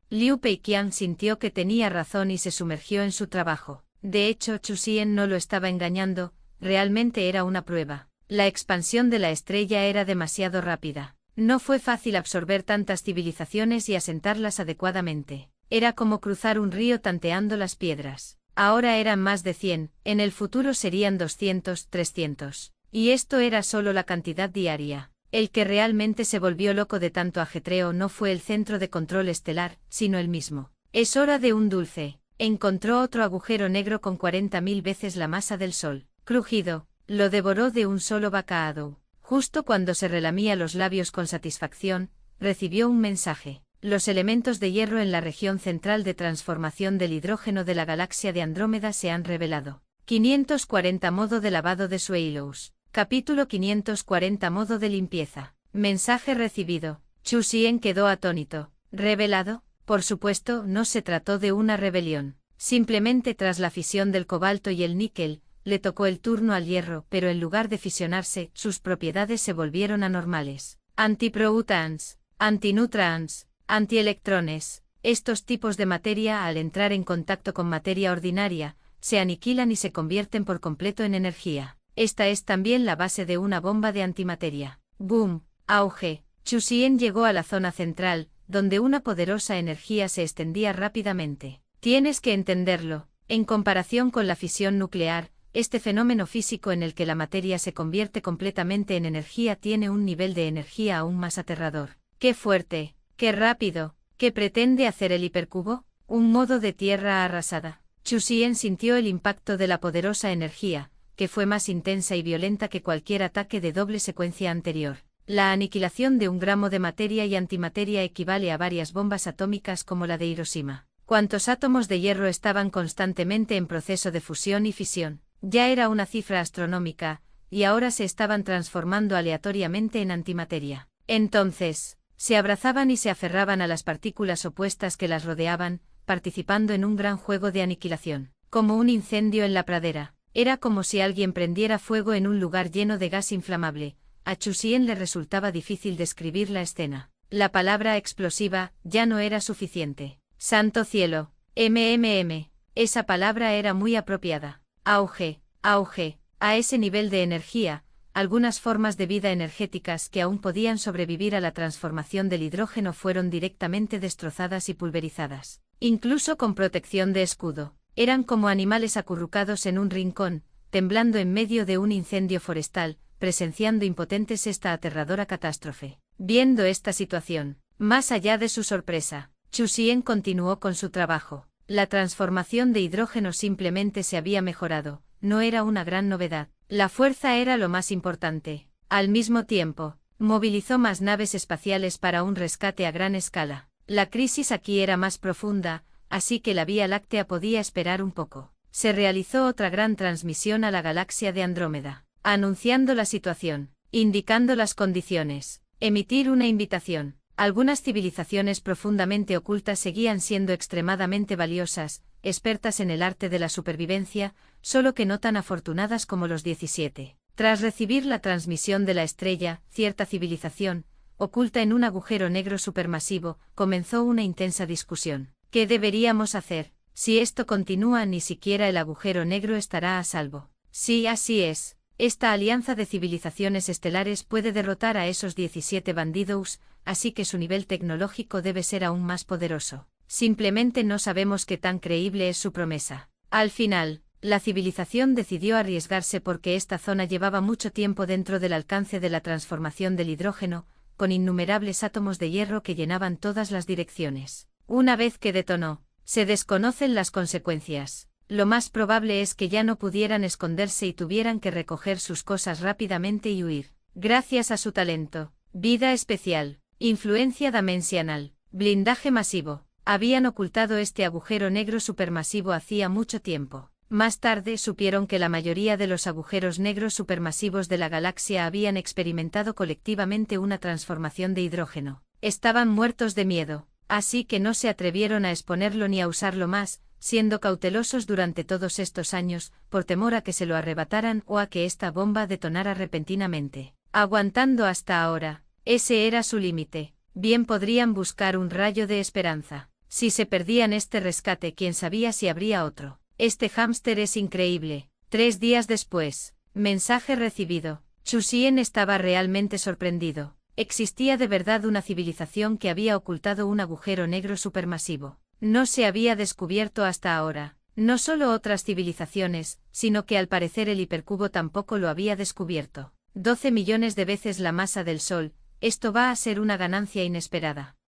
Liu Peiqian sintió que tenía razón y se sumergió en su trabajo. De hecho, Chu Xian no lo estaba engañando, realmente era una prueba. La expansión de la estrella era demasiado rápida. No fue fácil absorber tantas civilizaciones y asentarlas adecuadamente. Era como cruzar un río tanteando las piedras. Ahora eran más de 100, en el futuro serían 200, 300. Y esto era solo la cantidad diaria. El que realmente se volvió loco de tanto ajetreo no fue el centro de control estelar, sino él mismo. Es hora de un dulce. Encontró otro agujero negro con 40.000 veces la masa del Sol. Crujido, lo devoró de un solo bocado. Justo cuando se relamía los labios con satisfacción, recibió un mensaje. Los elementos de hierro en la región central de transformación del hidrógeno de la galaxia de Andrómeda se han revelado. 540 Modo de lavado de Swallows. Capítulo 540 Modo de limpieza. Mensaje recibido. Chu Xian quedó atónito. ¿Revelado? Por supuesto, no se trató de una rebelión. Simplemente tras la fisión del cobalto y el níquel, le tocó el turno al hierro, pero en lugar de fisionarse, sus propiedades se volvieron anormales. Antiprotons, antinutrons, antielectrones. Estos tipos de materia, al entrar en contacto con materia ordinaria, se aniquilan y se convierten por completo en energía. Esta es también la base de una bomba de antimateria. Boom, auge. Chu Xian llegó a la zona central, donde una poderosa energía se extendía rápidamente. Tienes que entenderlo. En comparación con la fisión nuclear, este fenómeno físico en el que la materia se convierte completamente en energía tiene un nivel de energía aún más aterrador. ¡Qué fuerte! ¡Qué rápido! ¿Qué pretende hacer el hipercubo? Un modo de tierra arrasada. Chu Xian sintió el impacto de la poderosa energía, que fue más intensa y violenta que cualquier ataque de doble secuencia anterior. La aniquilación de un gramo de materia y antimateria equivale a varias bombas atómicas como la de Hiroshima. Cuantos átomos de hierro estaban constantemente en proceso de fusión y fisión, ya era una cifra astronómica, y ahora se estaban transformando aleatoriamente en antimateria. Entonces, se abrazaban y se aferraban a las partículas opuestas que las rodeaban, participando en un gran juego de aniquilación. Como un incendio en la pradera. Era como si alguien prendiera fuego en un lugar lleno de gas inflamable. A Chusien le resultaba difícil describir la escena. La palabra explosiva ya no era suficiente. ¡Santo cielo! Esa palabra era muy apropiada. Auge, auge. A ese nivel de energía, algunas formas de vida energéticas que aún podían sobrevivir a la transformación del hidrógeno fueron directamente destrozadas y pulverizadas. Incluso con protección de escudo. Eran como animales acurrucados en un rincón, temblando en medio de un incendio forestal, presenciando impotentes esta aterradora catástrofe. Viendo esta situación, más allá de su sorpresa, Chusien continuó con su trabajo. La transformación de hidrógeno simplemente se había mejorado, no era una gran novedad. La fuerza era lo más importante. Al mismo tiempo, movilizó más naves espaciales para un rescate a gran escala. La crisis aquí era más profunda, así que la Vía Láctea podía esperar un poco. Se realizó otra gran transmisión a la galaxia de Andrómeda, anunciando la situación, indicando las condiciones, emitir una invitación. Algunas civilizaciones profundamente ocultas seguían siendo extremadamente valiosas, expertas en el arte de la supervivencia, solo que no tan afortunadas como los 17. Tras recibir la transmisión de la estrella, cierta civilización, oculta en un agujero negro supermasivo, comenzó una intensa discusión. ¿Qué deberíamos hacer? Si esto continúa, ni siquiera el agujero negro estará a salvo. Sí, así es. Esta alianza de civilizaciones estelares puede derrotar a esos 17 bandidos, así que su nivel tecnológico debe ser aún más poderoso. Simplemente no sabemos qué tan creíble es su promesa. Al final, la civilización decidió arriesgarse porque esta zona llevaba mucho tiempo dentro del alcance de la transformación del hidrógeno, con innumerables átomos de hierro que llenaban todas las direcciones. Una vez que detonó, se desconocen las consecuencias. Lo más probable es que ya no pudieran esconderse y tuvieran que recoger sus cosas rápidamente y huir. Gracias a su talento, vida especial, influencia dimensional, blindaje masivo, habían ocultado este agujero negro supermasivo hacía mucho tiempo. Más tarde supieron que la mayoría de los agujeros negros supermasivos de la galaxia habían experimentado colectivamente una transformación de hidrógeno. Estaban muertos de miedo, así que no se atrevieron a exponerlo ni a usarlo más, siendo cautelosos durante todos estos años, por temor a que se lo arrebataran o a que esta bomba detonara repentinamente. Aguantando hasta ahora, ese era su límite. Bien podrían buscar un rayo de esperanza. Si se perdían este rescate, quién sabía si habría otro. Este hámster es increíble. 3 días después, mensaje recibido. Chusien estaba realmente sorprendido. Existía de verdad una civilización que había ocultado un agujero negro supermasivo. No se había descubierto hasta ahora. No solo otras civilizaciones, sino que al parecer el hipercubo tampoco lo había descubierto. 12 millones de veces la masa del Sol, esto va a ser una ganancia inesperada.